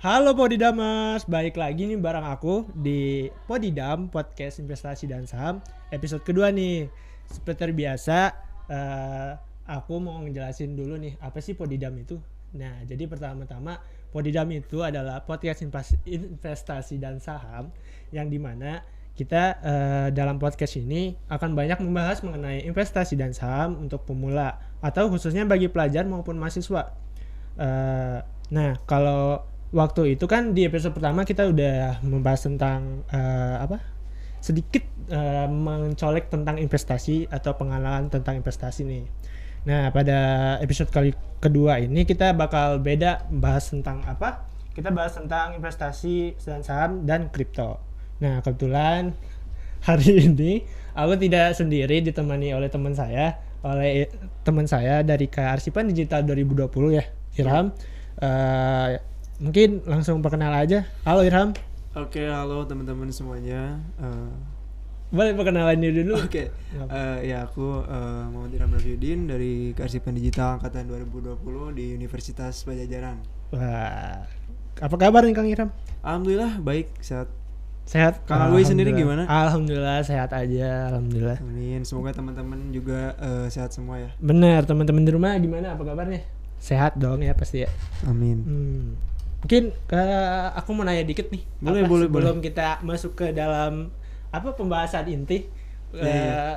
Halo Podidamers, balik lagi nih bareng aku di Podidam, Podcast Investasi dan Saham, episode kedua nih. Seperti biasa, aku mau ngejelasin dulu nih, apa sih Podidam itu? Nah, jadi pertama-tama, Podidam itu adalah podcast investasi dan saham, yang dimana kita dalam podcast ini akan banyak membahas mengenai investasi dan saham untuk pemula, atau khususnya bagi pelajar maupun mahasiswa. Nah, kalau waktu itu kan di episode pertama kita udah membahas tentang sedikit mencolek tentang investasi atau pengalaman tentang investasi nih. Nah, pada episode kedua ini kita bakal beda bahas tentang apa? Kita bahas tentang investasi dan saham dan kripto. Nah, kebetulan hari ini aku tidak sendiri, ditemani oleh teman saya dari Kearsipan Digital 2020 ya, Irham. Mungkin langsung perkenal aja. Halo Irham. Oke, halo teman-teman semuanya. Boleh perkenalan diri dulu. Oke. Ya aku Muhammad Irham Raffiuddin dari Kearsipan Digital angkatan 2020 di Universitas Padjadjaran. Wah, apa kabar nih Kang Irham? Alhamdulillah baik, sehat. Sehat. Kang Alwi sendiri gimana? Alhamdulillah sehat aja, alhamdulillah. Amin. Semoga teman-teman juga sehat semua ya. Bener, teman-teman di rumah gimana? Apa kabarnya? Sehat dong ya pasti ya. Amin. Mungkin aku mau nanya dikit nih. Boleh. Sebelum kita masuk ke dalam pembahasan inti.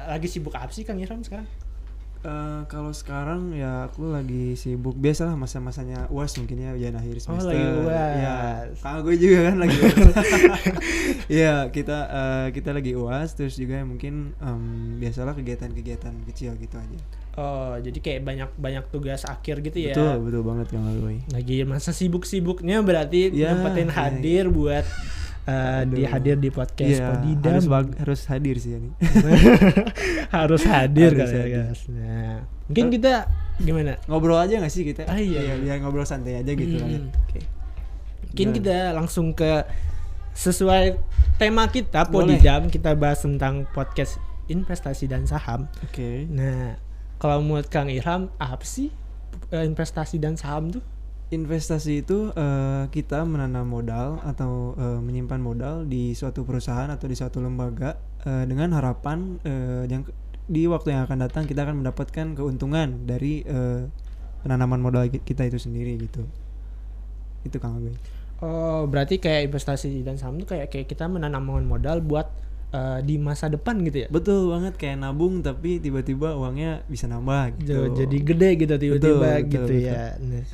Lagi sibuk apa sih Kang Irham sekarang? Kalau sekarang ya aku lagi sibuk, biasalah masa-masanya UAS mungkin ya, ujian akhir semester. Oh, lagi UAS. Ya, Kang gue juga kan lagi UAS. Ya, kita lagi UAS, terus juga mungkin biasalah kegiatan-kegiatan kecil gitu aja. Oh, jadi kayak banyak tugas akhir gitu ya. Betul banget Kang Alwi. Lagi masa sibuk-sibuknya berarti nyempetin hadir buat hadir di podcast Podidam. Harus hadir sih ini. Harus hadir harus kan ya guys. Nah, mungkin kita gimana? Ngobrol aja nggak sih kita? Iya. Biar ngobrol santai aja gitu kan. Okay. Mungkin kita langsung ke sesuai tema kita Boleh. Podidam, kita bahas tentang podcast investasi dan saham. Oke. Nah, kalau menurut Kang Irham, apa sih investasi dan saham tuh? Investasi itu kita menanam modal atau menyimpan modal di suatu perusahaan atau di suatu lembaga dengan harapan di waktu yang akan datang kita akan mendapatkan keuntungan dari penanaman modal kita itu sendiri gitu. Itu Kang Agoy. Oh, berarti kayak investasi dan saham tuh kayak kita menanamkan modal buat di masa depan gitu ya? Betul banget, kayak nabung tapi tiba-tiba uangnya bisa nambah gitu. Jadi gede gitu tiba-tiba betul. ya. Nah,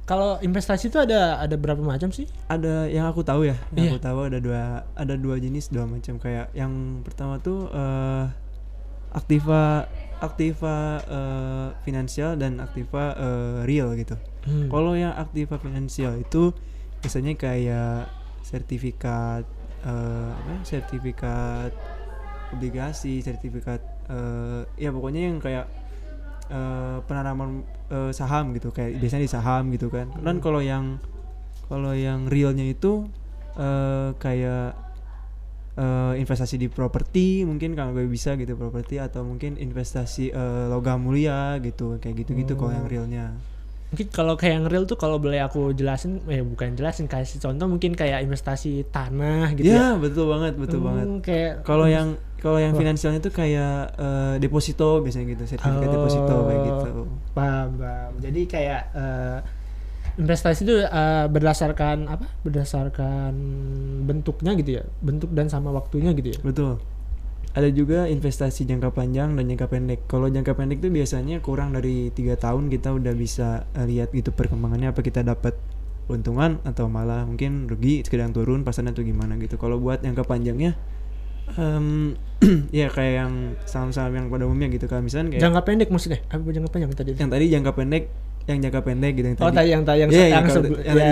kalau investasi itu ada berapa macam sih? Ada yang aku tahu ya. Yang aku tahu ada dua jenis, dua macam. Kayak yang pertama tuh aktiva finansial dan aktiva real gitu. Kalau yang aktiva finansial itu biasanya kayak sertifikat sertifikat obligasi, sertifikat ya pokoknya yang kayak penanaman saham gitu, kayak biasanya di saham gitu kan. Dan kalau yang realnya itu kayak investasi di properti, mungkin kalau gue bisa gitu, properti, atau mungkin investasi logam mulia gitu, kayak gitu-gitu. Kalau yang realnya mungkin kalau kayak yang real tuh, kalau boleh aku jelasin, bukan jelasin, kasih contoh, mungkin kayak investasi tanah gitu ya. Betul banget Kayak kalau yang finansialnya tuh kayak deposito biasanya gitu, sertifikat deposito kayak gitu. Paham. Jadi kayak investasi itu berdasarkan bentuknya gitu ya, bentuk dan sama waktunya gitu ya. Betul. Ada juga investasi jangka panjang dan jangka pendek. Kalau jangka pendek tuh biasanya kurang dari 3 tahun kita udah bisa lihat gitu perkembangannya, apa kita dapat keuntungan atau malah mungkin rugi, sedang turun pasarnya tuh gimana gitu. Kalau buat jangka panjangnya ya kayak yang saham-saham yang pada umumnya gitu kan, misalnya kayak jangka pendek maksudnya apa? Jangka panjang tadi? Yang tadi jangka pendek gitu yang tadi. Yang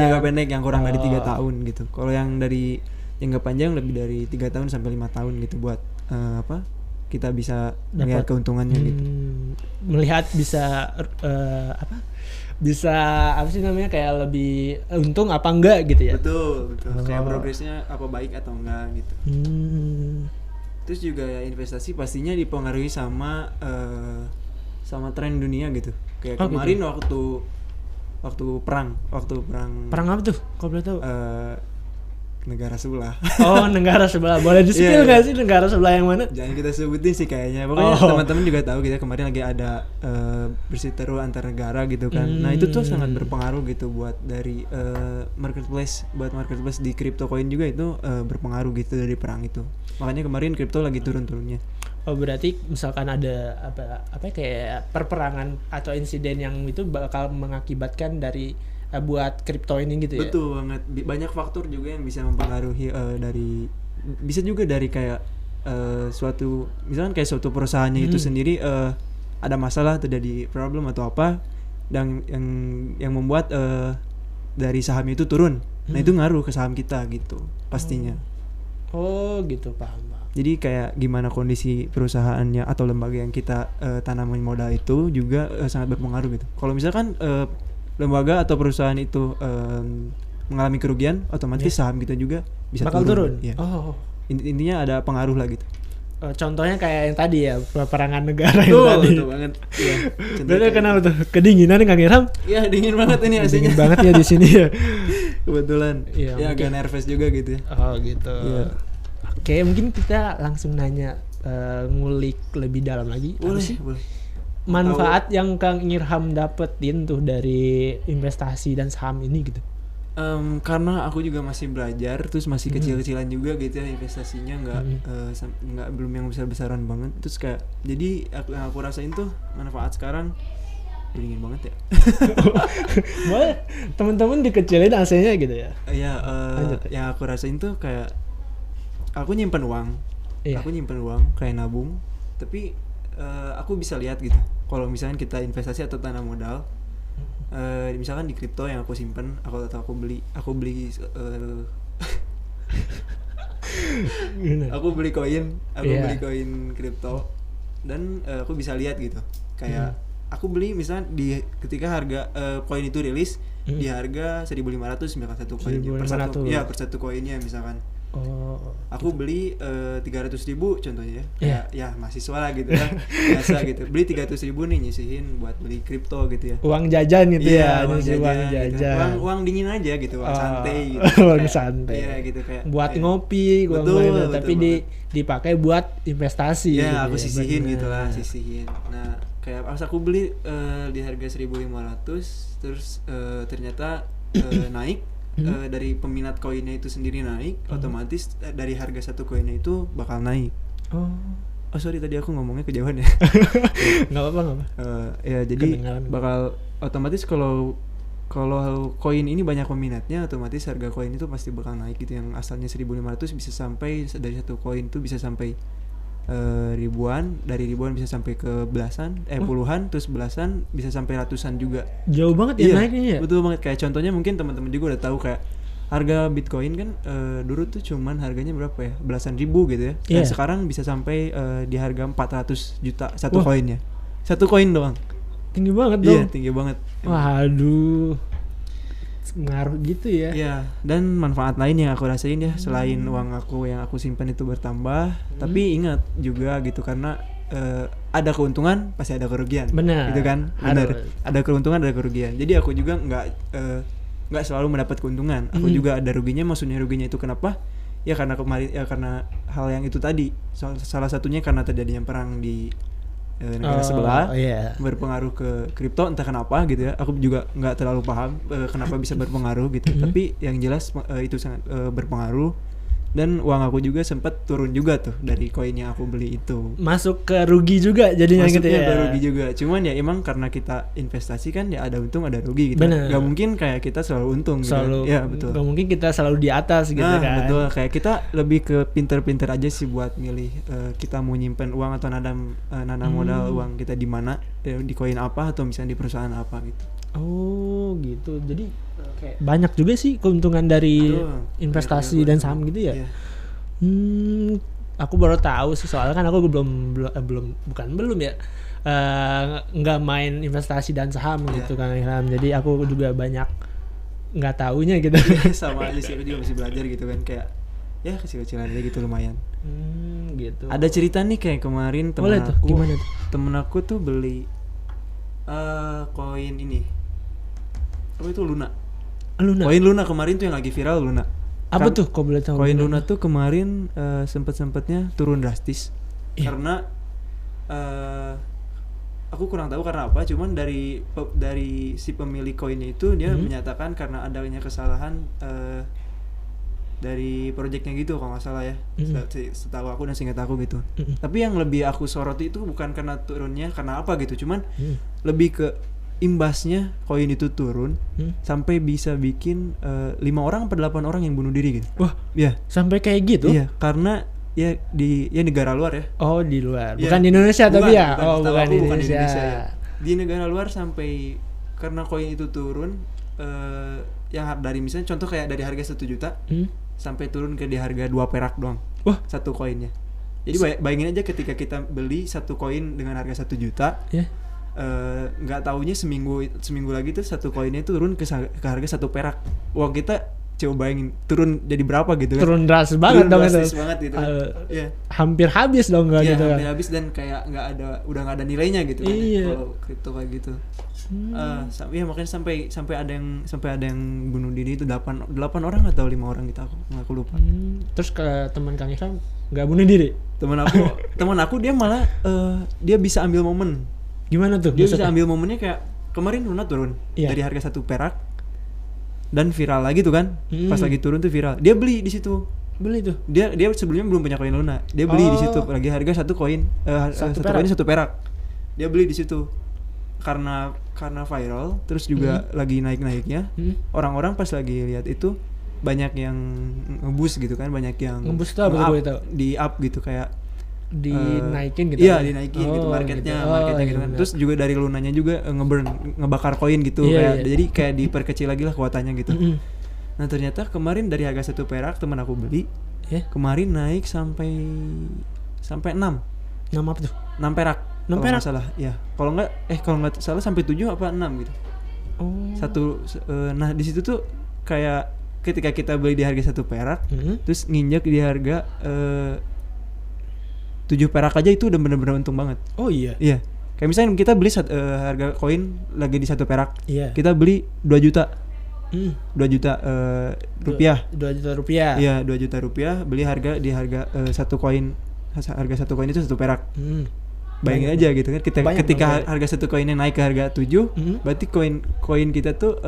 jangka pendek yang kurang dari 3 tahun gitu. Kalau yang dari jangka panjang lebih dari 3 tahun sampai 5 tahun gitu, buat kita bisa melihat keuntungannya gitu. Melihat bisa bisa apa sih namanya, kayak lebih untung apa enggak gitu ya. Betul. Kayak progresnya apa baik atau enggak gitu. Terus juga ya investasi pastinya dipengaruhi sama tren dunia gitu. Kayak kemarin waktu waktu perang Perang apa tuh? Kau boleh tahu? negara sebelah. Oh, negara sebelah. Boleh di-spill Iya, nggak sih negara sebelah yang mana? Jangan kita sebutin sih kayaknya. Pokoknya teman-teman juga tahu kita kemarin lagi ada bersiteru antar negara gitu kan. Nah, itu tuh sangat berpengaruh gitu buat dari marketplace di crypto coin juga itu berpengaruh gitu dari perang itu. Makanya kemarin kripto lagi turun-turunnya. Oh, berarti misalkan ada apa kayak perperangan atau insiden yang itu bakal mengakibatkan dari buat kripto ini gitu ya? Betul banget. Banyak faktor juga yang bisa mempengaruhi bisa juga dari kayak suatu misalkan kayak suatu perusahaannya itu sendiri ada masalah, terjadi problem atau apa dan yang membuat dari sahamnya itu turun. Nah, itu ngaruh ke saham kita gitu pastinya. Oh, gitu, paham. Jadi kayak gimana kondisi perusahaannya atau lembaga yang kita tanamin modal itu juga sangat berpengaruh gitu. Kalau misalkan lembaga atau perusahaan itu mengalami kerugian, otomatis saham kita juga bisa bakal turun. Ya. Oh. Intinya ada pengaruh lah gitu. Contohnya kayak yang tadi ya, peperangan negara yang tadi. Betul banget. Iya. Berarti kenapa tuh? Kedinginan nggak ngiram? Iya, dingin banget ini aslinya. Dingin banget ya di sini ya. Kebetulan. Iya, Ya agak nervous juga gitu ya. Oh, gitu. Iya. Oke, mungkin kita langsung nanya ngulik lebih dalam lagi. Boleh. Manfaat yang Kang Irham dapetin tuh dari investasi dan saham ini gitu. Karena aku juga masih belajar, terus masih kecil-kecilan juga gitu ya, investasinya nggak belum yang besar-besaran banget. Terus kayak jadi yang aku rasain tuh manfaat sekarang dingin banget ya. Boleh teman-teman dikecilin AC-nya gitu ya. Iya, yang aku rasain tuh kayak aku nyimpen uang. Iya. Aku nyimpen uang kayak nabung, tapi aku bisa lihat gitu. Kalau misalkan kita investasi atau tanam modal, misalkan di kripto yang aku simpen, aku beli aku beli koin kripto dan aku bisa lihat gitu. Kayak aku beli misalkan ketika harga koin itu rilis di harga 1.500 misalkan satu koinnya per satu koinnya misalkan. Oh. Aku beli 300.000 contohnya ya. Ya mahasiswa lah gitu ya. Biasa gitu. Beli 300.000 nih nyisihin buat beli kripto gitu ya. Uang jajan gitu ya. Uang jajan. Gitu. Uang dingin aja gitu, uang santai gitu. Uang santai. Iya gitu kayak. Buat ngopi, betul, tapi dipakai buat investasi. Ya, aku gitu, sisihin gitulah, sisihin. Nah, kayak pas aku beli di harga 1.500 terus ternyata naik. Dari peminat koinnya itu sendiri naik, otomatis dari harga satu koinnya itu bakal naik. Oh sorry tadi aku ngomongnya kejauhan ya. Nggak apa-apa. Ya jadi bakal otomatis kalau koin ini banyak peminatnya, otomatis harga koin itu pasti bakal naik gitu. Yang asalnya 1.500 bisa sampai dari satu koin itu bisa sampai ribuan, dari ribuan bisa sampai ke belasan, puluhan, terus belasan, bisa sampai ratusan juga. Jauh banget ya naiknya ya? Betul banget. Kayak contohnya mungkin teman-teman juga udah tahu kayak harga Bitcoin kan dulu tuh cuman harganya berapa ya? Belasan ribu gitu ya. Dan sekarang bisa sampai di harga 400 juta satu koinnya. Satu koin doang. Tinggi banget dong. Iya, tinggi banget. Waduh. Ngaruh gitu ya. Iya, dan manfaat lain yang aku rasain ya selain uang aku yang aku simpan itu bertambah, tapi ingat juga gitu karena ada keuntungan pasti ada kerugian. Benar. Gitu kan? Benar. Ada keuntungan ada kerugian. Jadi aku juga nggak selalu mendapat keuntungan. Aku juga ada ruginya. Maksudnya ruginya itu kenapa? Ya karena karena hal yang itu tadi. Salah satunya karena terjadinya perang di negara sebelah, berpengaruh ke kripto entah kenapa gitu ya. Aku juga nggak terlalu paham kenapa bisa berpengaruh gitu. Tapi yang jelas itu sangat berpengaruh. Dan uang aku juga sempat turun juga tuh dari koin yang aku beli itu. Masuk ke rugi juga jadinya gitu ya. Masuknya ke rugi juga. Cuman ya emang karena kita investasi kan ya ada untung ada rugi gitu. Bener. Gak mungkin kayak kita selalu untung gitu. Ya betul. Gak mungkin kita selalu di atas gitu kan. Betul. Kayak kita lebih ke pinter-pinter aja sih buat milih kita mau nyimpen uang atau nanam modal uang kita di mana, di koin apa atau misalnya di perusahaan apa gitu. Oh gitu. Jadi banyak juga sih keuntungan dari investasi dan saham gitu ya. Aku baru tahu sih soalnya kan aku belum ya nggak main investasi dan saham gitu kan Ilham. Jadi aku juga banyak nggak taunya gitu. Sama aja sih, aku juga masih belajar gitu kan, kayak ya kecil-kecilan aja gitu lumayan. Gitu. Ada cerita nih kayak kemarin gimana tuh? Temen aku tuh beli koin ini apa itu Luna. Luna. Koin Luna kemarin tuh yang lagi viral Luna. Apa tuh kok boleh tahu? Koin Luna tuh kemarin sempet-sempetnya turun drastis. Iya. Karena aku kurang tahu karena apa, cuman dari si pemilik koinnya itu dia menyatakan karena adanya kesalahan dari projectnya gitu kalau nggak salah ya, setahu aku dan seingat aku gitu. Tapi yang lebih aku soroti itu bukan karena turunnya karena apa gitu, cuman lebih ke imbasnya koin itu turun sampai bisa bikin 5 orang atau 8 orang yang bunuh diri gitu. Wah, ya sampai kayak gitu? Iya, karena ya di negara luar ya. Oh, di luar. Ya, Bukan di Indonesia tapi ya. Bukan Di di Indonesia. ya. Di negara luar sampai karena koin itu turun yang dari misalnya contoh kayak dari harga 1 juta sampai turun ke di harga 2 perak doang. Wah, satu koinnya. Jadi bayangin aja ketika kita beli satu koin dengan harga 1 juta. ya. Nggak taunya seminggu lagi tuh satu koinnya itu turun ke harga 1 perak. Uang kita coba bayangin turun jadi berapa gitu kan. Turun drastis banget dong itu. Drastis banget gitu. Iya. Hampir habis dong Iya, gitu. hampir habis dan kayak udah nggak ada nilainya gitu kan. Iya. Kalau kripto kayak gitu. Ya makanya sampai ada yang bunuh diri itu 8 orang atau 5 orang gitu aku lupa. Terus ke teman Kang Ikram nggak bunuh diri? Teman aku dia malah dia bisa ambil momen. Gimana tuh? Dia maksudnya? bisa ambil momennya kayak kemarin Luna turun dari harga 1 perak dan viral lagi tuh kan. Pas lagi turun tuh viral. Dia beli di situ. Beli tuh. Dia sebelumnya belum punya koin Luna. Dia beli di situ lagi harga 1 koin satu koin 1 perak. Dia beli di situ. Karena viral terus juga lagi naik-naiknya. Orang-orang pas lagi lihat itu banyak yang nge-boost gitu kan, banyak yang nge-boost tuh apa tuh? Di up gitu kayak dinaikin gitu. Iya, dinaikin gitu marketnya gitu kan. Iya. Terus juga dari Lunanya juga ngebakar koin gitu jadi kayak diperkecil lagi lah kuotanya gitu. Nah, ternyata kemarin dari harga 1 perak teman aku beli, kemarin naik sampai 6. 6 apa tuh? 6 perak. 6 perak salah. Ya. Kalau nggak salah sampai 7 apa 6 gitu. Nah, di situ tuh kayak ketika kita beli di harga 1 perak, terus nginjak di harga 7 perak aja itu udah bener-bener untung banget. Oh iya. Iya. Kayak misalnya kita beli harga koin lagi di 1 perak. Iya. Kita beli 2 juta. 2 juta rupiah. 2 juta rupiah. Iya, 2 juta rupiah beli harga di harga 1 koin. Harga 1 koin itu 1 perak. Bayangin aja gitu kan. Ketika harga 1 koinnya naik ke harga 7, berarti koin kita tuh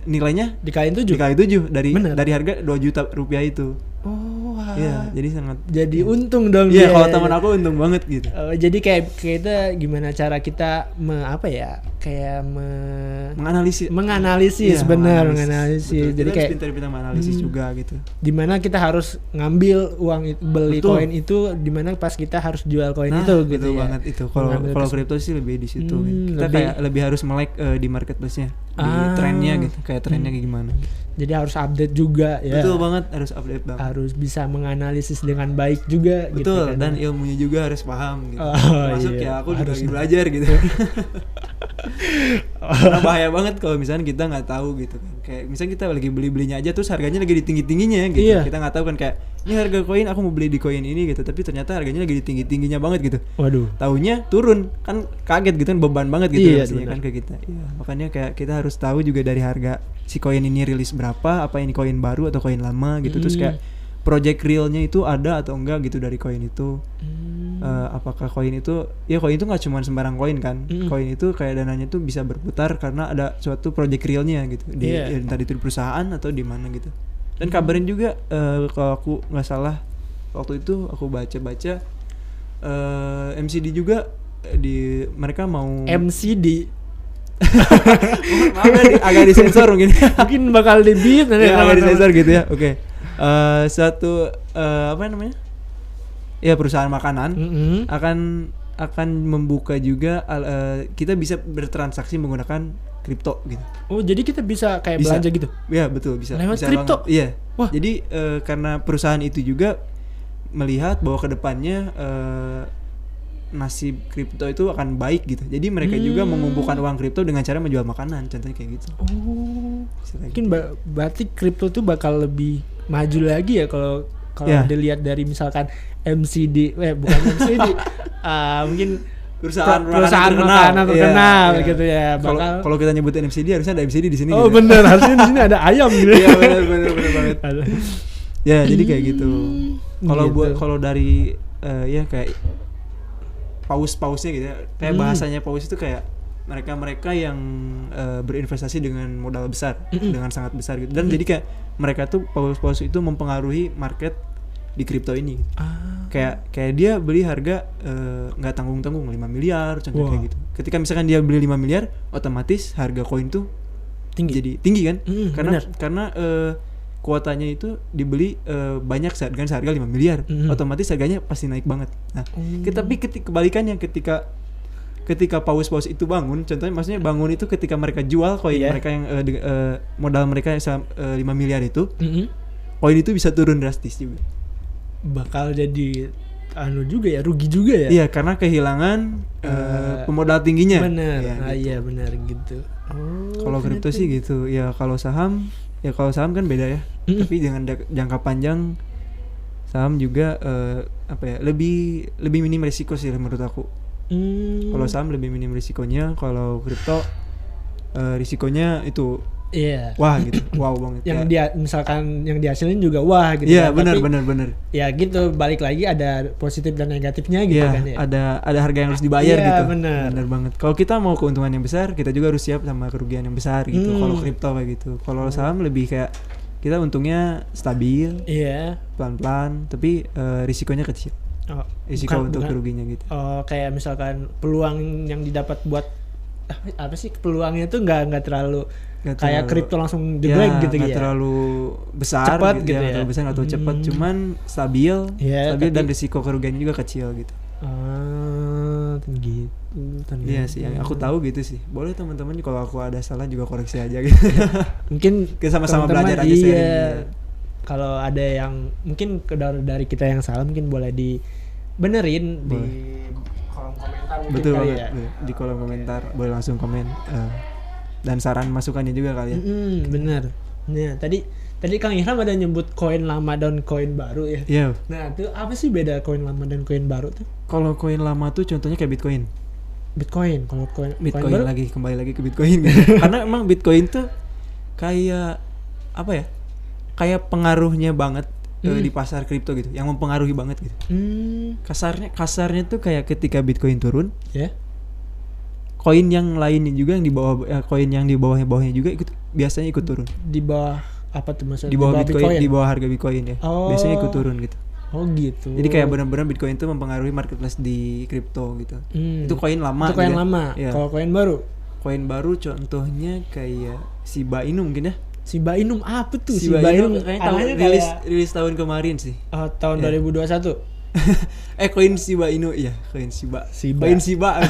nilainya dikaliin 7 dari harga 2 juta rupiah itu. Oh, iya, jadi untung dong. Iya, kalau teman aku untung banget gitu. Jadi kayak kita gimana cara kita menganalisis. Jadi kayak pintar-pintar menganalisis juga gitu. Dimana kita harus ngambil uang beli koin itu, dimana pas kita harus jual koin itu gitu betul ya. Banget itu. Kalau kripto sih lebih di situ. Kita kayak lebih harus melek di marketplace-nya, di trennya gitu, kayak trennya kayak gimana. Jadi harus update juga ya. Betul banget, harus update banget. Harus bisa menganalisis dengan baik juga. Betul, gitu kan. dan ilmunya juga harus paham gitu. Masuk aku juga lagi belajar gitu. Karena bahaya banget kalau misalnya kita nggak tahu gitu kan. Kayak misalnya kita lagi belinya aja terus harganya lagi di tinggi-tingginya gitu. Iya. Kita nggak tahu kan kayak ini harga koin aku mau beli di koin ini gitu, tapi ternyata harganya lagi di tinggi-tingginya banget gitu. Waduh. Taunya turun, kan kaget gitu kan, beban banget gitu pastinya kan ke kita. Iya, makanya kayak kita harus tahu juga dari harga si koin ini rilis berapa, apa ini koin baru atau koin lama gitu. Terus kayak project realnya itu ada atau enggak gitu dari koin itu. Apakah koin itu nggak cuma sembarang koin kan. Koin itu kayak dananya tuh bisa berputar karena ada suatu project realnya gitu entah di perusahaan atau di mana gitu. Dan kabarin juga kalau aku nggak salah waktu itu aku baca MCD juga mereka mau MCD. agak disensor mungkin bakal di-beep nanti agak disensor gitu ya. Oke. Suatu apa namanya? Ya, perusahaan makanan akan membuka juga kita bisa bertransaksi menggunakan kripto gitu. Oh, jadi kita bisa kayak belanja gitu? Iya, betul, bisa. Lewat bisa kripto? Iya. Wah. Jadi karena perusahaan itu juga melihat bahwa kedepannya nasib kripto itu akan baik gitu. Jadi mereka juga mengumpulkan uang kripto dengan cara menjual makanan, contohnya kayak gitu. Oh. Mungkin berarti kripto tuh bakal lebih maju lagi ya kalau dilihat dari misalkan MCD, bukan MCD. Mungkin perusahaan makanan terkenal gitu ya. Kalau kita nyebut MCD harusnya ada MCD di sini. Oh gitu. bener, harusnya di sini ada ayam gitu. Iya benar banget. Ya jadi kayak gitu. Kalau dari ya kayak paus-pausnya gitu ya. Kayak bahasanya paus itu kayak mereka yang berinvestasi dengan modal besar, dengan sangat besar gitu. Dan jadi kayak mereka tuh paus-paus itu mempengaruhi market di kripto ini. Kayak dia beli harga nggak tanggung-tanggung 5 miliar contoh kayak gitu. Ketika misalkan dia beli 5 miliar, otomatis harga koin tuh jadi tinggi kan? Karena kuotanya itu dibeli banyak dengan seharga 5 miliar. Otomatis harganya pasti naik banget. Nah, tapi kebalikannya ketika paus-paus itu bangun, contohnya maksudnya bangun itu ketika mereka jual koin mereka yang modal mereka 5 miliar itu, koin itu bisa turun drastis juga. Bakal jadi juga ya, rugi juga ya. Iya, karena kehilangan pemodal tingginya. Benar. Ya, gitu. Iya benar gitu. Kalau kripto sih gitu. Ya kalau saham kan beda ya. Tapi dengan jangka panjang saham juga lebih minim risiko sih menurut aku. Kalau saham lebih minim risikonya, kalau kripto risikonya itu wah gitu, wow banget. Yang dia misalkan yang dihasilin juga wah gitu. Iya, kan? benar. Ya gitu, balik lagi ada positif dan negatifnya gitu kan ya. Ada harga yang harus dibayar gitu. Benar banget. Kalau kita mau keuntungan yang besar, kita juga harus siap sama kerugian yang besar gitu. Kalau kripto kayak gitu. Kalau saham lebih kayak kita untungnya stabil, pelan-pelan, tapi risikonya kecil. Risiko untuk kerugiannya gitu. Kayak misalkan peluang yang didapat buat apa sih, peluangnya tuh nggak terlalu kayak kripto langsung jeblek gitu ya. Nggak terlalu besar, cepat gitu ya. Nggak terlalu besar, nggak terlalu cepat, cuman stabil dan risiko kerugiannya juga kecil gitu. Gitu. Iya sih, yang aku tahu gitu sih. Boleh teman-teman kalau aku ada salah juga koreksi aja gitu. Mungkin kita sama-sama belajar aja sih. Kalau ada yang mungkin dari kita yang salah, mungkin boleh dibenerin di kolom komentar. Betul banget ya. Di kolom komentar boleh langsung komen dan saran masukannya juga kali ya. Benar. Nah tadi Kang Ihram ada nyebut koin lama dan koin baru ya. Iya. Nah itu apa sih beda koin lama dan koin baru tuh? Kalau koin lama tuh contohnya kayak Bitcoin. Kalau koin baru? Kembali lagi ke Bitcoin gitu. Karena emang Bitcoin tuh kayak apa ya? Kayak pengaruhnya banget di pasar kripto gitu, yang mempengaruhi banget gitu. Kasarnya tuh kayak ketika Bitcoin turun, koin yang lainnya juga yang di bawah, koin yang di bawahnya juga biasanya ikut turun. Di bawah apa tuh maksudnya? Di bawah Bitcoin, di bawah harga Bitcoin ya. Biasanya ikut turun gitu. Oh gitu. Jadi kayak benar-benar Bitcoin itu mempengaruhi marketplace di kripto gitu. Itu koin lama. Itu koin lama. Ya. Kalau koin baru? Koin baru contohnya kayak Shiba Inu mungkin ya. Shiba Inu apa tuh? Shiba Inu kayaknya rilis tahun kemarin sih. Tahun 2021. Koin Shiba Inu, iya, koin Shiba. Koin Shiba.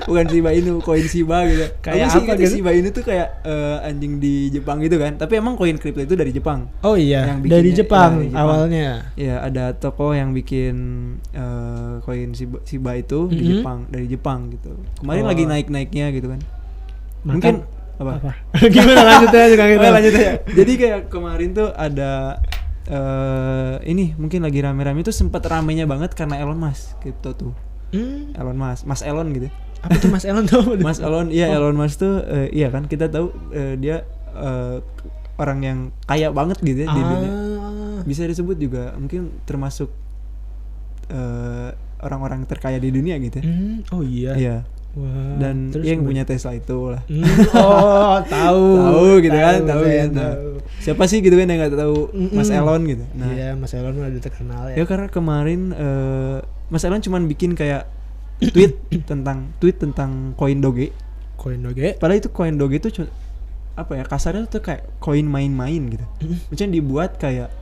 Bukan Shiba Inu, koin Shiba gitu. Kayak apa gitu? Shiba Inu tuh kayak anjing di Jepang gitu kan. Tapi emang koin kripto itu dari Jepang. Oh iya, dari Jepang awalnya. Iya, ada toko yang bikin koin Shiba itu di Jepang, dari Jepang gitu. Kemarin lagi naik-naiknya gitu kan. Mungkin apa? Gimana lanjutnya juga gitu. Lanjutnya. Jadi kayak kemarin tuh ada ini mungkin lagi rame-rame itu sempat ramenya banget karena Elon Musk kripto tuh. Elon Musk, Mas Elon gitu. Apa tuh Mas Elon tuh? Mas Elon, iya. Elon Musk tuh iya kan kita tahu dia orang yang kaya banget gitu ya di dunia. Bisa disebut juga mungkin termasuk orang-orang terkaya di dunia gitu. Oh iya. Iya. Wah, dan yang punya Tesla itu lah. Tahu gitu kan, tahu kan. Nah, siapa sih gitu kan yang nggak tahu Mas Elon gitu. Nah, iya, Mas Elon udah terkenal ya. Ya karena kemarin Mas Elon cuman bikin kayak tweet tentang koin Doge. Padahal itu koin Doge itu apa ya, kasarnya tuh kayak koin main-main gitu. Maksudnya dibuat kayak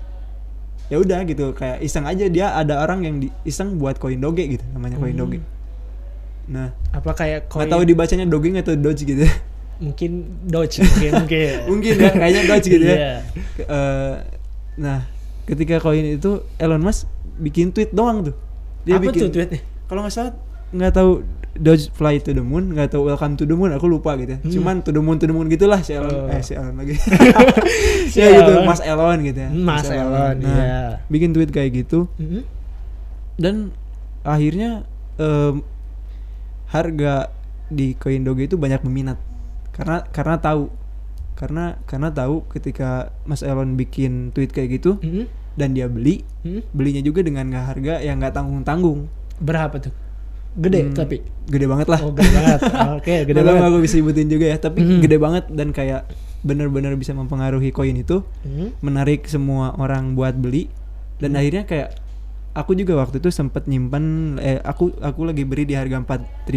ya udah gitu, kayak iseng aja, dia ada orang yang iseng buat koin Doge gitu, namanya koin Doge. Nah, apa kayak koin? Nggak tahu dibacanya Doge atau Doge gitu. Mungkin Doge mungkin. Mungkin ya, kayaknya Doge gitu ya. Nah, ketika koin itu Elon Musk bikin tweet doang tuh. Dia apa bikin, tuh tweetnya? Kalau nggak salah nggak tahu Doge fly to the moon, nggak tahu welcome to the moon, aku lupa gitu. Cuman to the moon gitulah si Elon. Si Elon lagi. Ya gitu, Mas Elon gitu ya. Mas Elon. Nah, bikin tweet kayak gitu. Dan akhirnya harga di koin Doge itu banyak peminat karena tahu ketika Mas Elon bikin tweet kayak gitu dan dia belinya juga dengan harga yang nggak tanggung-tanggung. Berapa tuh? Gede tapi gede banget lah. Oh, gede banget. Oke, gede banget. Aku bisa sebutin juga ya, tapi gede banget dan kayak benar-benar bisa mempengaruhi koin itu, menarik semua orang buat beli dan akhirnya kayak aku juga waktu itu sempat nyimpan aku lagi beri di harga 4.000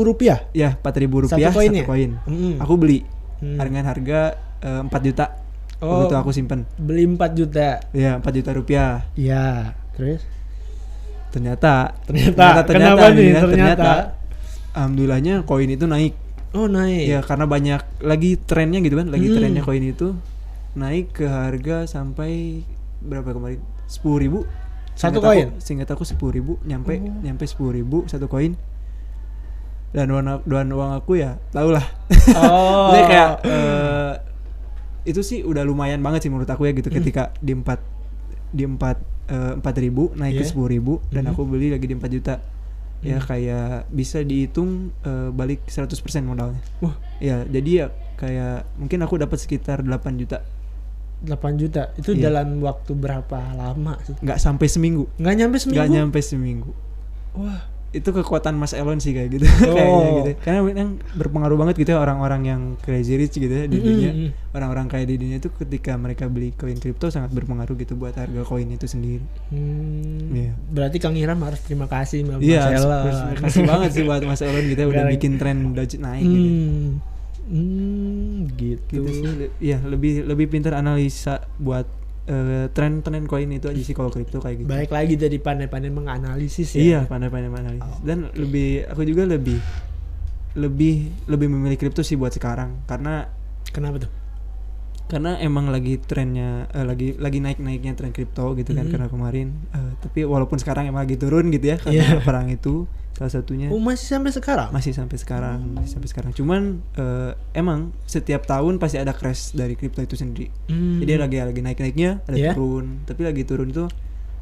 rupiah. Ya, 4.000 rupiah Satu koin. Aku beli dengan harga 4 juta. Waktu itu aku simpen. Beli 4 juta. Ya, 4 juta rupiah. Ya, terus Ternyata kenapa nih ternyata? Alhamdulillahnya koin itu naik. Oh, naik. Ya, karena banyak lagi trennya gitu kan. Lagi trennya koin itu naik ke harga sampai berapa kemarin? 10.000 satu koin. Seingat aku 10.000 nyampe 10.000 satu koin. Dan uang aku ya tau lah. Oh. Jadi kayak itu sih udah lumayan banget sih menurut aku ya gitu. Ketika di 4.000 naik ke 10.000 dan aku beli lagi di 4 juta. Ya kayak bisa dihitung balik 100% modalnya. Wah. Ya jadi ya kayak mungkin aku dapat sekitar 8 juta. 8 juta itu dalam waktu berapa lama sih? Nggak sampai seminggu. Nggak nyampe seminggu. Wah, itu kekuatan Mas Elon sih kayak gitu. Kayaknya gitu. Karena memang berpengaruh banget gitu ya orang-orang yang crazy rich gitu ya di dunia. Orang-orang kaya di dunia itu ketika mereka beli koin kripto sangat berpengaruh gitu buat harga koin itu sendiri. Berarti Kang Hiram harus terima kasih sama Mas Elon. Iya, terima kasih banget sih buat Mas Elon gitu ya, udah bikin tren Doge naik gitu. Gitu sih. Iya, lebih pintar analisa buat tren koin itu aja sih kalau kripto kayak gitu. Baik lagi dari pandai-pandai menganalisis ya. Iya, pandai-pandai menganalisis. Dan aku juga lebih memilih kripto sih buat sekarang karena kenapa tuh? Karena emang lagi trennya lagi naik-naiknya tren kripto gitu kan karena kemarin tapi walaupun sekarang emang lagi turun gitu ya karena perang itu salah satunya. Masih sampai sekarang? Masih sampai sekarang. Cuman emang setiap tahun pasti ada crash dari kripto itu sendiri. Jadi lagi naik-naiknya, ada turun. Tapi lagi turun itu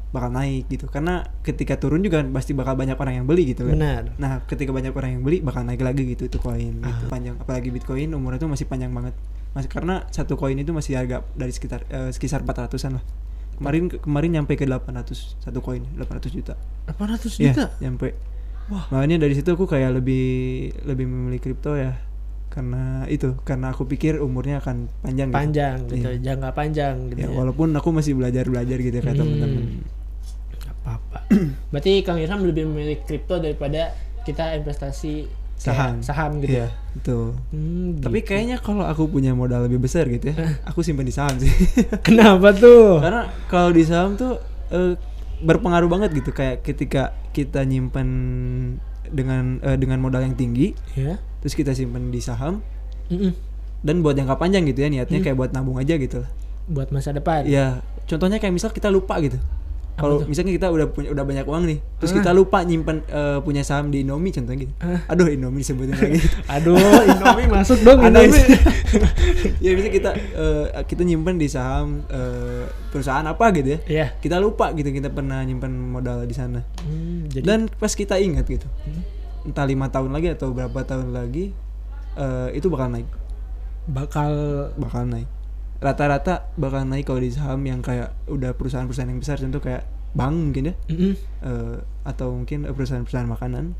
bakal naik gitu. Karena ketika turun juga pasti bakal banyak orang yang beli gitu kan. Benar. Nah, ketika banyak orang yang beli bakal naik lagi gitu itu koin gitu panjang. Apalagi Bitcoin umurnya itu masih panjang banget. Karena satu koin itu masih harga dari sekitar 400-an lah. Kemarin nyampe ke 800 satu koin, 800 juta. 800 juta? Ya, nyampe. Wah, makanya dari situ aku kayak lebih memilih kripto ya. Karena aku pikir umurnya akan panjang gitu. Jangka panjang gitu. Ya, walaupun aku masih belajar gitu kayak teman-teman. Gak apa-apa. Berarti Kang Hiram lebih memilih kripto daripada kita investasi saham gitu. Iya, betul. Tapi Gitu. kayaknya kalau aku punya modal lebih besar gitu ya, aku simpan di saham sih. Kenapa tuh? Karena kalau di saham tuh berpengaruh banget gitu, kayak ketika kita nyimpan dengan modal yang tinggi, terus kita simpan di saham, dan buat jangka panjang gitu ya, niatnya kayak buat nabung aja gitu lah. Buat masa depan. Ya, contohnya kayak misal kita lupa gitu. Kalau misalnya kita udah banyak uang nih, terus kita lupa nyimpan punya saham di Indomie contohnya gitu. Aduh, Indomie disebutin lagi. Aduh, Indomie masuk dong Indomie. Ya bisa kita nyimpan di saham perusahaan apa gitu ya. Iya. Kita lupa gitu kita pernah nyimpan modal di sana. Jadi Dan pas kita ingat gitu. Entah 5 tahun lagi atau berapa tahun lagi itu bakal naik. Bakal naik. Rata-rata bakal naik kalau di saham yang kayak udah perusahaan-perusahaan yang besar, contoh kayak bank mungkin ya, atau mungkin perusahaan-perusahaan makanan,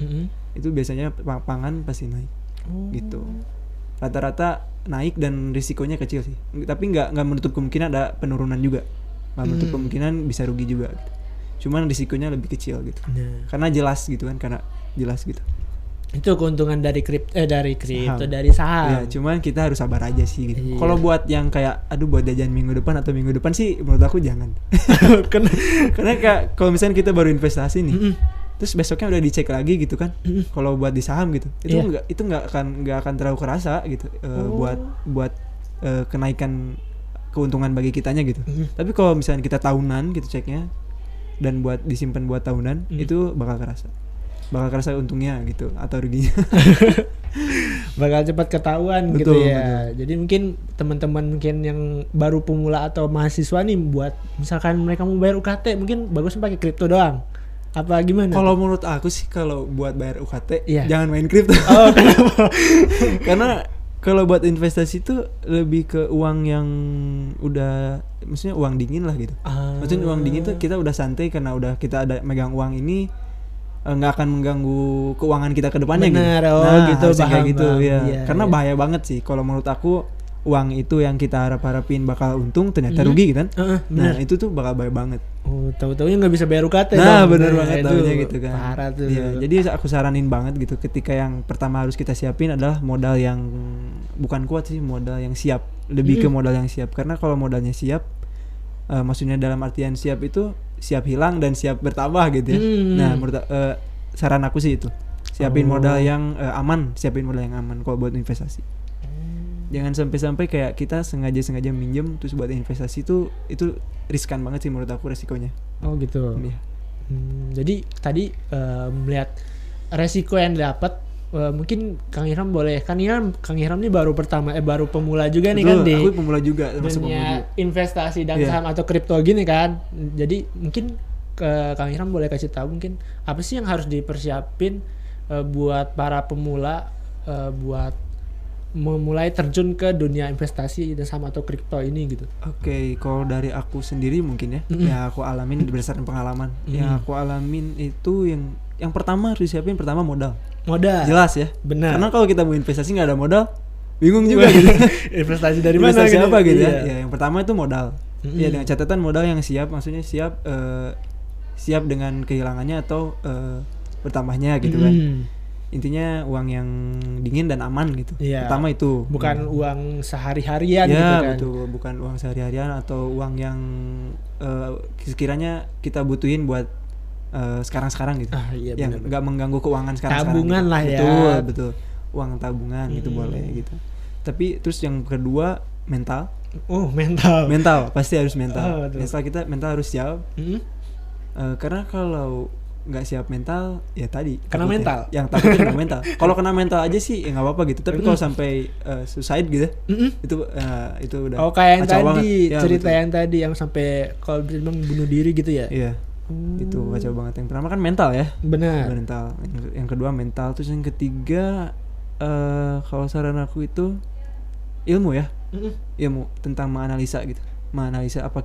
itu biasanya pangan pasti naik, gitu. Rata-rata naik dan risikonya kecil sih, tapi nggak menutup kemungkinan ada penurunan juga, nggak menutup kemungkinan bisa rugi juga, gitu. Cuman risikonya lebih kecil gitu, karena jelas gitu. Itu keuntungan dari saham. Ya, cuman kita harus sabar aja sih gitu. Iya. Kalau buat yang kayak buat jajan minggu depan sih menurut aku jangan. Karena kayak kalau misalnya kita baru investasi nih, terus besoknya udah dicek lagi gitu kan. Kalau buat di saham gitu, itu nggak akan terlalu kerasa gitu. Buat kenaikan keuntungan bagi kitanya gitu. Tapi kalau misalnya kita tahunan gitu ceknya dan buat disimpan buat tahunan, itu bakal kerasa untungnya gitu atau ruginya. Bakal cepat ketahuan gitu ya. Betul. Jadi mungkin teman-teman mungkin yang baru pemula atau mahasiswa nih, buat misalkan mereka mau bayar UKT, mungkin bagus pakai kripto doang. Apa gimana? Kalau menurut aku sih kalau buat bayar UKT Iya. jangan main kripto. Oh, kenapa? Karena kalau buat investasi itu lebih ke uang yang udah, maksudnya uang dingin lah gitu. Maksudnya uang dingin tuh kita udah santai karena udah kita ada megang uang ini, nggak akan mengganggu keuangan kita ke depannya gitu. Benar, oh Nah, gitu, harusnya kayak paham, gitu paham. ya. Iya, Karena iya. bahaya banget sih kalau menurut aku uang itu yang kita harapin bakal untung ternyata rugi gitu kan. Benar. Nah, itu tuh bakal bahaya banget. Oh, tahu-taunya nggak bisa bayar UKT Nah, dong. bener banget itu taunya gitu kan. Parah tuh. Iya, jadi aku saranin banget gitu ketika yang pertama harus kita siapin adalah modal yang bukan kuat sih, modal yang siap. Lebih ke modal yang siap, karena kalau modalnya siap, maksudnya dalam artian siap itu siap hilang dan siap bertambah gitu ya. Nah, menurut saran aku sih itu. Siapin modal yang aman, siapin modal yang aman kalau buat investasi. Jangan sampai kayak kita sengaja minjem terus buat investasi itu riskan banget sih menurut aku resikonya. Oh gitu. Iya. Jadi tadi melihat resiko yang dapat, mungkin Kang Ihram boleh. Kang Ihram ini baru pemula juga nih kan Betul, di aku pemula juga termasuk pemula dunia juga. investasi dan Iya. saham atau kripto gini kan. Jadi mungkin Kang Ihram boleh kasih tahu mungkin apa sih yang harus dipersiapin buat para pemula buat memulai terjun ke dunia investasi dan saham atau kripto ini gitu. Oke, kalau dari aku sendiri mungkin ya, yang aku alamin berdasarkan pengalaman. Yang aku alamin itu yang pertama harus disiapin pertama modal. Modal. Jelas ya. Benar. Karena kalau kita mau investasi nggak ada modal, bingung juga gitu. Investasi dari mana Investasi gitu. apa gitu Iya. ya? Ya, yang pertama itu modal. Ya, dengan catatan modal yang siap, maksudnya siap dengan kehilangannya atau bertambahnya gitu kan. Intinya uang yang dingin dan aman gitu. Iya. Pertama itu. Bukan uang sehari-harian Ya, gitu kan. betul, bukan uang sehari-harian atau uang yang sekiranya kita butuhin buat sekarang-sekarang gitu. Iya, yang benar. nggak mengganggu keuangan sekarang-sekarang. Tabungan gitu. lah ya. Betul. Uang tabungan gitu boleh gitu. Tapi terus yang kedua mental. Oh, mental. Mental pasti harus Oh, mental. betul. Setelah kita mental harus siap. Karena kalau nggak siap mental ya tadi Kena takutnya. mental. Yang takutnya kena mental. Kalau kena mental aja sih ya nggak apa-apa gitu. Tapi kalau sampai suicide gitu itu udah Oh, kayak yang kacau tadi banget. Ya, cerita betul. yang tadi yang sampai kalau bilang bunuh diri gitu ya. Iya. Itu kacau banget. Yang pertama kan mental ya. Benar. Mental. Yang kedua mental, terus yang ketiga kalau saran aku itu ilmu ya. Ilmu tentang menganalisa gitu. Menganalisa apa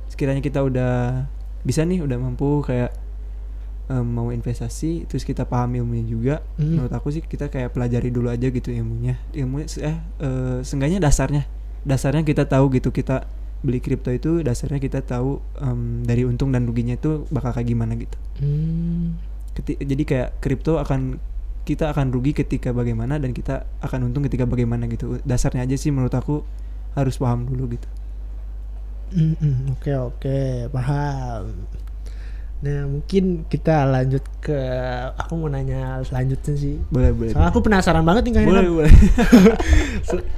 sekiranya kita udah bisa nih, udah mampu kayak mau investasi, terus kita paham ilmunya juga. Menurut aku sih kita kayak pelajari dulu aja gitu ilmunya seenggaknya dasarnya kita tahu gitu. Kita beli kripto itu dasarnya kita tahu dari untung dan ruginya itu bakal kayak gimana gitu. Jadi kayak kripto kita akan rugi ketika bagaimana dan kita akan untung ketika bagaimana gitu. Dasarnya aja sih menurut aku harus paham dulu gitu. Oke, paham. Nah, mungkin kita lanjut ke, aku mau nanya selanjutnya sih. Boleh. Soalnya aku penasaran banget nih Kang Ihram. Boleh.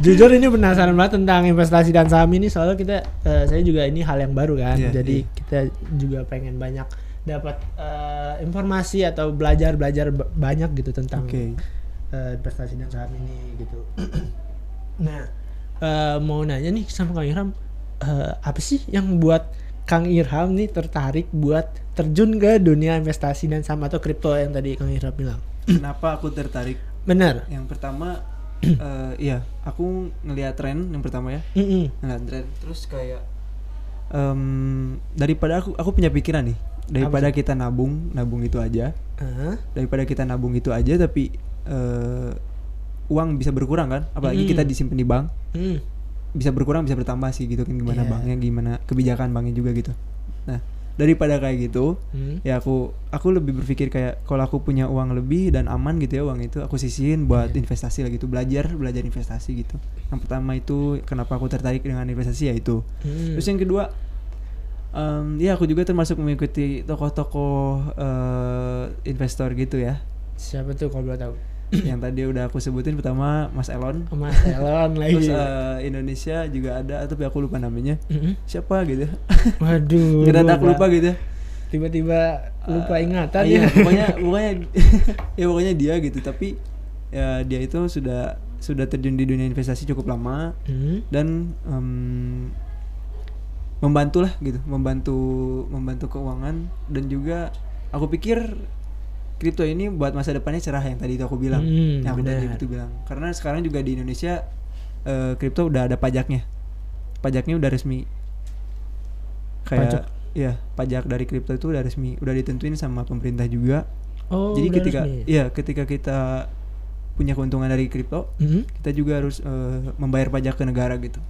Jujur ini penasaran banget tentang investasi dan saham ini, soalnya saya juga ini hal yang baru kan. Iya, Jadi iya. kita juga pengen banyak dapat informasi atau belajar banyak gitu tentang investasi dan saham ini gitu. Nah, mau nanya nih sama Kang Ihram, apa sih yang buat Kang Ihram nih tertarik buat terjun ke dunia investasi dan saham atau kripto yang tadi Kang Ihram bilang? Kenapa aku tertarik? Benar. Yang pertama iya, aku ngelihat tren yang pertama ya. Ngelihat tren terus kayak daripada aku punya pikiran nih, daripada kita nabung itu aja. Daripada kita nabung itu aja tapi uang bisa berkurang kan, apalagi kita disimpan di bank. Bisa berkurang bisa bertambah sih gitu kan, gimana banknya, gimana kebijakan banknya juga gitu. Nah, daripada kayak gitu ya aku lebih berpikir kayak kalau aku punya uang lebih dan aman gitu ya, uang itu aku sisihin buat investasi lah gitu, belajar investasi gitu. Yang pertama itu kenapa aku tertarik dengan investasi ya itu. Terus yang kedua ya aku juga termasuk mengikuti tokoh-tokoh investor gitu ya. Siapa tuh kalau boleh tahu? Yang tadi udah aku sebutin, pertama Mas Elon. Mas Elon lagi. Terus Indonesia juga ada tapi aku lupa namanya. Siapa gitu. Waduh. Ngedadak lupa gitu. Tiba-tiba lupa ingatan Iya, ya. pokoknya dia gitu, tapi ya dia itu sudah terjun di dunia investasi cukup lama dan membantu lah gitu, membantu keuangan dan juga aku pikir kripto ini buat masa depannya cerah yang tadi itu aku bilang. Yang aku tadi itu bilang. Karena sekarang juga di Indonesia kripto udah ada pajaknya. Pajaknya udah resmi. Kayak pajak dari kripto itu udah resmi, udah ditentuin sama pemerintah juga. Jadi ketika kita punya keuntungan dari kripto, kita juga harus membayar pajak ke negara gitu.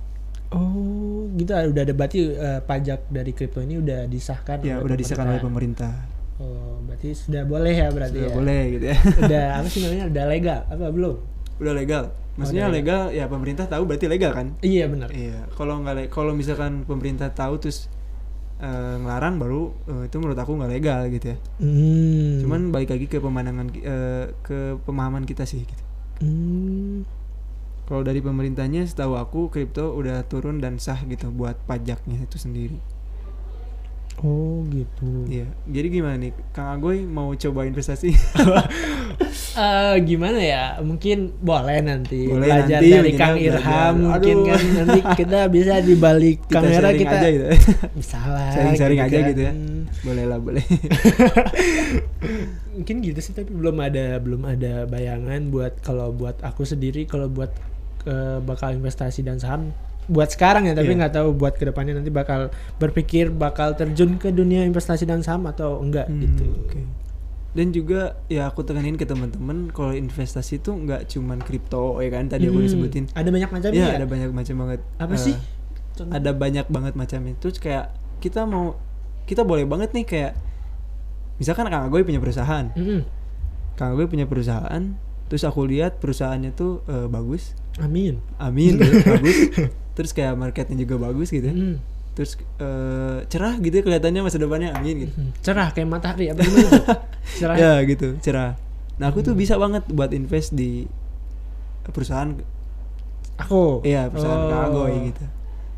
Oh, gitu. Udah ada berarti pajak dari kripto ini udah disahkan. Ya, udah disahkan oleh pemerintah. Oh, berarti sudah boleh ya berarti. Sudah ya. boleh gitu ya. Udah apa sih namanya? Udah legal apa belum? Udah legal. Maksudnya legal ya, pemerintah tahu berarti legal kan? Iya benar. Iya. Kalau misalkan pemerintah tahu terus ngelarang baru itu menurut aku nggak legal gitu ya. Cuman balik lagi ke ke pemahaman kita sih gitu. Kalau dari pemerintahnya setahu aku kripto udah turun dan sah gitu buat pajaknya itu sendiri. Oh gitu. Iya. Jadi gimana nih, Kang Agoy mau coba investasi? Gimana ya? Mungkin boleh nanti belajar nanti, dari Kang Irham. Mungkin kan nanti kita bisa di balik kamera kita aja gitu. Bisa lah. Sharing gitu aja kan. gitu ya. Boleh lah, boleh. Mungkin gitu sih, tapi belum ada bayangan buat aku sendiri kalau buat bakal investasi dan saham buat sekarang ya, tapi nggak tahu buat kedepannya nanti bakal terjun ke dunia investasi dan saham atau enggak gitu. Okay. Dan juga ya aku tekenin ke teman-teman kalau investasi itu nggak cuman kripto ya kan tadi aku disebutin. Ada banyak macamnya. Ya, ada banyak macam banget. Apa sih? Ada banyak banget macamnya. Terus kayak kita boleh banget nih kayak misalkan Kang Agoy punya perusahaan. Kang Agoy punya perusahaan, terus aku lihat perusahaannya tuh bagus. Amin bagus. Terus kayak marketnya juga bagus gitu ya. Terus cerah gitu ya kelihatannya masa depannya, amin gitu. Cerah kayak matahari apa gimana tuh? Cerah. Ya gitu, cerah. Nah aku tuh bisa banget buat invest di perusahaan aku. Iya, perusahaan Kang Agoy gitu.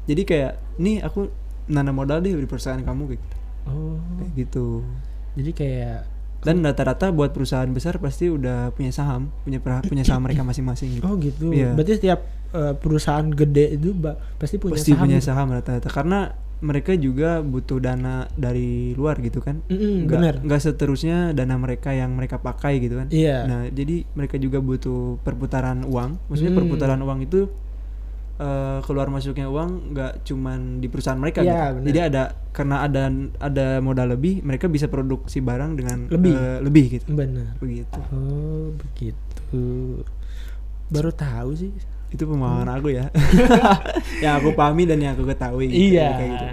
Jadi kayak nih aku nanam modal deh di perusahaan kamu gitu. Kayak gitu. Jadi kayak dan rata-rata buat perusahaan besar pasti udah punya saham saham mereka masing-masing gitu. Oh gitu. Iya. Berarti setiap perusahaan gede itu pasti punya saham rata-rata karena mereka juga butuh dana dari luar gitu kan. Nggak seterusnya dana mereka yang mereka pakai gitu kan. Iya. Nah jadi mereka juga butuh perputaran uang. Maksudnya perputaran uang itu keluar masuknya uang nggak cuman di perusahaan mereka gitu. Bener. Jadi karena ada modal lebih, mereka bisa produksi barang dengan lebih gitu. Benar. Begitu. Oh begitu. Baru tahu sih. Itu pemahaman aku ya. Yang aku pahami dan yang aku ketahui gitu. Iya. Kayak gitu.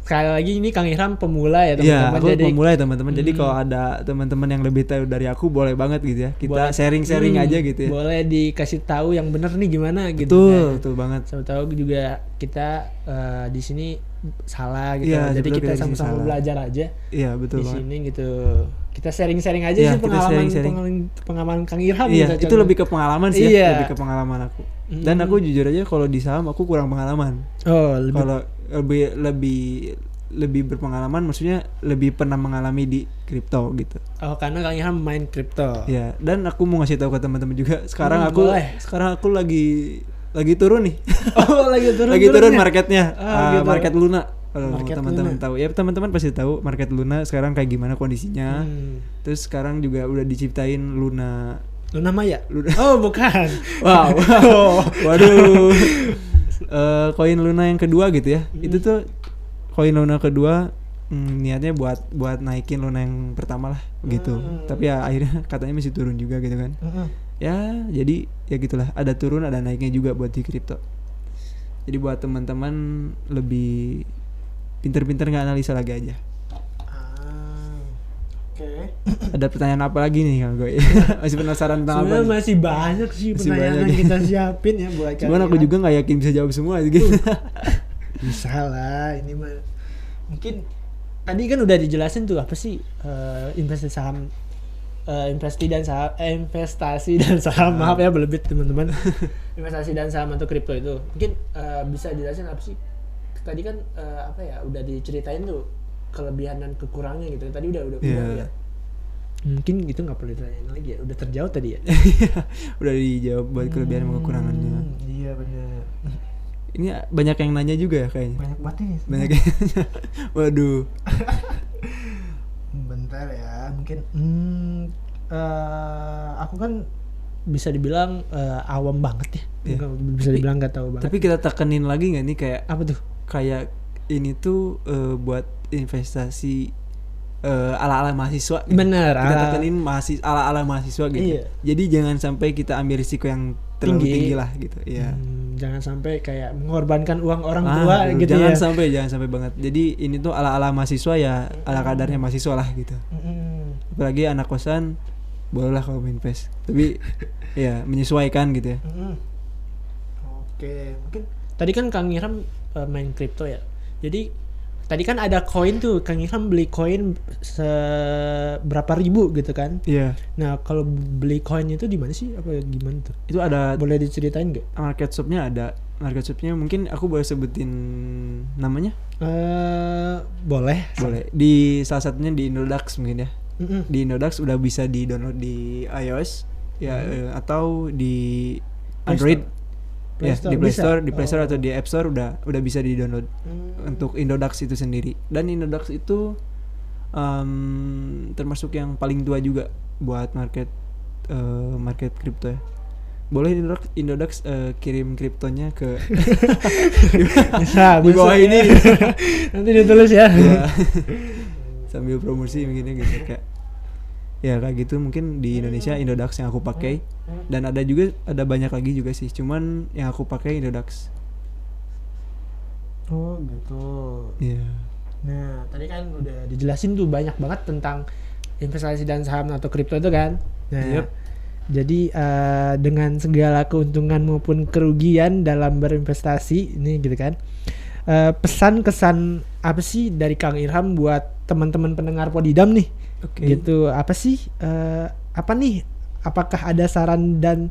Sekali lagi ini Kang Irham pemula ya teman-teman. Iya, aku pemula ya teman-teman. Jadi kalau ada teman-teman yang lebih tahu dari aku boleh banget gitu ya. Kita sharing-sharing aja gitu ya. Boleh dikasih tahu yang benar nih gimana gitu. Betul banget. Sama tahu juga kita di sini salah gitu. Ya, jadi kita sama-sama belajar aja. Iya, betul di banget. sini gitu. Kita sharing-sharing aja sih pengalaman Kang Irham. Iya, itu lebih ke pengalaman sih ya. Lebih ke pengalaman aku. Dan aku jujur aja kalau di saham aku kurang pengalaman. Kalau lebih berpengalaman, maksudnya lebih pernah mengalami di kripto gitu. Oh, karena Kang Irham main kripto. Iya, dan aku mau ngasih tahu ke teman-teman juga. Sekarang aku lagi turun nih. Oh, lagi turun marketnya. Gitu. Market Luna. Kalau teman-teman tahu, ya teman-teman pasti tahu market Luna sekarang kayak gimana kondisinya. Terus sekarang juga udah diciptain Luna Maya. Oh, bukan. Wow. Waduh. Koin Luna yang kedua gitu ya. Itu tuh koin Luna kedua niatnya buat naikin Luna yang pertama lah gitu. Tapi ya akhirnya katanya masih turun juga gitu kan. Ya jadi ya gitulah, ada turun ada naiknya juga buat di kripto. Jadi buat teman-teman lebih pinter-pinter nggak analisa lagi aja. Oke. Ada pertanyaan apa lagi nih Kang Goy? Masih penasaran tentang apa? Masih banyak sih pertanyaan yang kita siapin ya buat kalian. Cuman aku juga nggak yakin bisa jawab semua gitu. Bisa lah, ini mah mungkin tadi kan udah dijelasin tuh apa sih investasi saham, investasi dan saham. Maaf ya belebit teman-teman. Investasi dan saham atau kripto itu mungkin bisa dijelasin apa sih? Tadi kan udah diceritain tuh kelebihan dan kekurangannya gitu. Tadi udah ya. Mungkin gitu nggak perlu ditanyain lagi ya. Udah terjawab tadi ya. Udah dijawab buat kelebihan dan kekurangannya. Iya benar. Ini banyak yang nanya juga ya kayaknya. Banyak banget nih. Banyak yang nanya. Waduh. Bentar ya, mungkin aku kan bisa dibilang awam banget ya. Iya. Bisa dibilang nggak tahu banget. Tapi kita tekenin lagi nggak nih kayak Apa tuh? kayak ini tuh buat investasi ala-ala mahasiswa gitu. Bener. Kita tekenin ala-ala mahasiswa gitu. Iya. Jadi jangan sampai kita ambil risiko yang terlalu tinggi lah gitu. Iya. Jangan sampai kayak mengorbankan uang orang tua gitu jangan ya. jangan sampai banget. Jadi ini tuh ala-ala mahasiswa ya, ala kadarnya mahasiswa lah gitu. Apalagi anak kosan bolehlah kalau invest. Tapi ya menyesuaikan gitu ya. Oke, mungkin tadi kan Kang Ilham main kripto ya. Jadi tadi kan ada koin tuh, Kang Ilham beli koin seberapa ribu gitu kan. Iya. Nah, kalau beli koin itu di mana sih? Apa gimana tuh? Itu ada Boleh diceritain nggak? market shopnya ada. Market shopnya mungkin aku boleh sebutin namanya? Boleh. Boleh. Di salah satunya di Indodax mungkin ya. Mm-mm. Di Indodax udah bisa di-download di iOS ya atau di Play Android. Play Ya, Store di Play bisa? Store, di Play Store Oh. atau di App Store udah bisa di-download untuk Indodax itu sendiri. Dan Indodax itu termasuk yang paling tua juga buat market kripto ya. Boleh Indodax kirim kriptonya ke Bisa, di bawah bisa. ini. Nanti ditulis ya. Ya. Sambil promosi begini gitu kayak ya kayak gitu mungkin di Indonesia Indodax yang aku pakai, dan ada banyak lagi juga sih, cuman yang aku pakai Indodax. Oh gitu. Iya. Nah, tadi kan udah dijelasin tuh banyak banget tentang investasi dan saham atau kripto itu kan. Nah, Yep. jadi dengan segala keuntungan maupun kerugian dalam berinvestasi ini gitu kan. Pesan kesan apa sih dari Kang Ilham buat teman-teman pendengar Podidam nih? Oke. Gitu. Apa sih apa nih? Apakah ada saran dan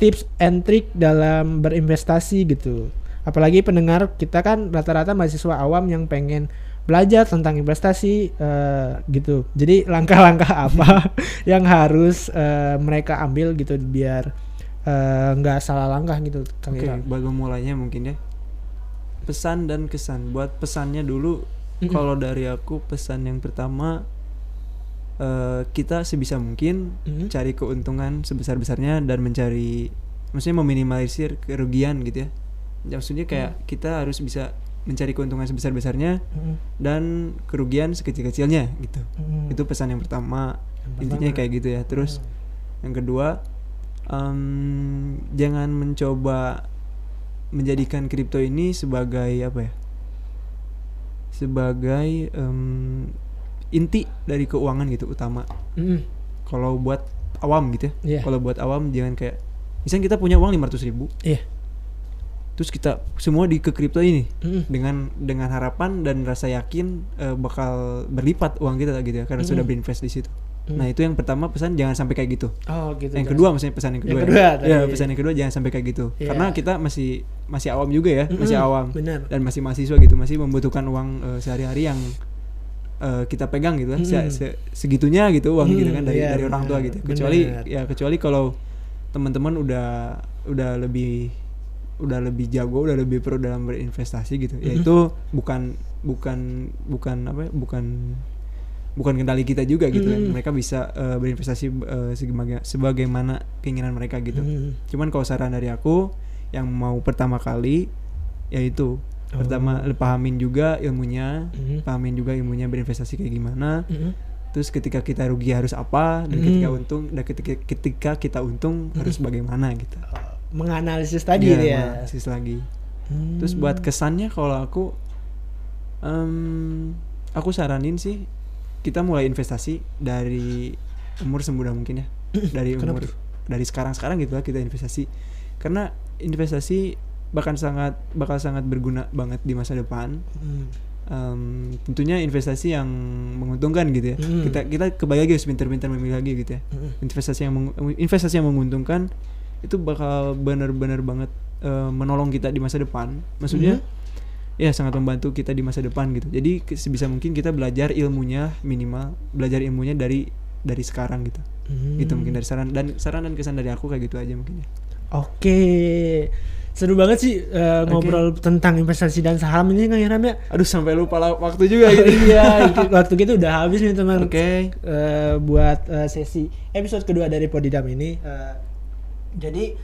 tips and trick dalam berinvestasi gitu? Apalagi pendengar kita kan rata-rata mahasiswa awam yang pengen belajar tentang investasi gitu. Jadi langkah-langkah apa yang harus mereka ambil gitu biar nggak salah langkah gitu, Kang Oke, Ilham. baru mulainya mungkin ya. Pesan dan kesan. Buat pesannya dulu, kalau dari aku pesan yang pertama, kita sebisa mungkin cari keuntungan sebesar-besarnya dan maksudnya meminimalisir kerugian gitu ya. Maksudnya kayak kita harus bisa mencari keuntungan sebesar-besarnya dan kerugian sekecil-kecilnya gitu. Itu pesan yang pertama. Intinya kayak gitu ya. Terus yang kedua, jangan mencoba menjadikan kripto ini sebagai apa ya? Sebagai inti dari keuangan gitu utama. Kalau buat awam gitu ya. Iya. Kalau buat awam jangan kayak misalnya kita punya uang 500.000. Iya. Terus kita semua ke kripto ini dengan harapan dan rasa yakin bakal berlipat uang kita gitu ya karena sudah berinvest di situ. Nah, itu yang pertama, pesan jangan sampai kayak gitu. Oh gitu. Yang kedua maksudnya pesan yang kedua. Ya, pesan yang kedua jangan sampai kayak gitu. Iya. Karena kita masih awam juga ya, masih awam. Benar. Dan masih mahasiswa gitu, masih membutuhkan uang sehari-hari yang kita pegang gitu kan. Segitunya gitu uang gitu kan dari orang tua gitu. Kecuali kalau teman-teman udah lebih jago, udah lebih pro dalam berinvestasi gitu. Ya itu bukan kendali kita juga gitu kan. Mereka bisa berinvestasi sebagaimana keinginan mereka gitu. Cuman kalau saran dari aku yang mau pertama kali yaitu pertama pahamin juga ilmunya, berinvestasi kayak gimana. Terus ketika kita rugi harus apa, dan ketika kita untung harus bagaimana gitu. Menganalisis tadi ya. Menganalisis lagi. Terus buat kesannya kalau aku saranin sih kita mulai investasi dari umur semuda mungkin ya. Dari sekarang gitu lah kita investasi. Karena investasi bakal sangat berguna banget di masa depan. Tentunya investasi yang menguntungkan gitu ya. Kita kembali lagi harus pintar-pintar memilih lagi gitu ya. Investasi yang menguntungkan itu bakal benar-benar banget menolong kita di masa depan. Maksudnya ya sangat membantu kita di masa depan gitu. Jadi sebisa mungkin kita belajar ilmunya dari sekarang gitu. Gitu mungkin dari saran dan kesan dari aku kayak gitu aja mungkin ya. Oke. Seru banget sih ngobrol tentang investasi dan saham ini Kang Irham ya. Aduh sampai lupa waktu juga gitu. Iya, waktu kita udah habis nih teman. Oke. Buat sesi episode kedua dari Podidam ini. Jadi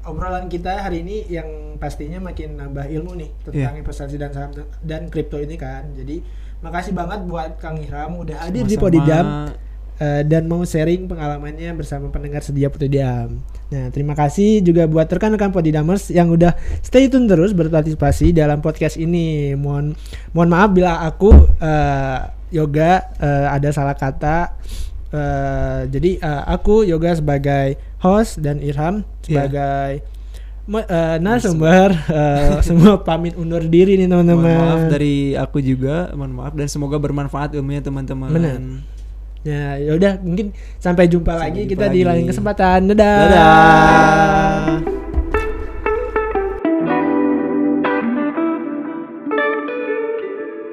obrolan kita hari ini yang pastinya makin nambah ilmu nih tentang investasi dan saham dan kripto ini kan. Jadi makasih banget buat Kang Irham udah hadir di Podidam dan mau sharing pengalamannya bersama pendengar setia Podidam. Nah, terima kasih juga buat rekan-rekan Podidamers yang udah stay tune terus berpartisipasi dalam podcast ini. Mohon maaf bila aku Yoga ada salah kata. Jadi aku Yoga sebagai host dan Irham sebagai narasumber. Semua pamit undur diri nih teman-teman. Mohon maaf dari aku juga, mohon maaf dan semoga bermanfaat ilmunya teman-teman. Benar. Ya, yaudah mungkin sampai jumpa lagi kita di lain kesempatan. Dadah. Dadah.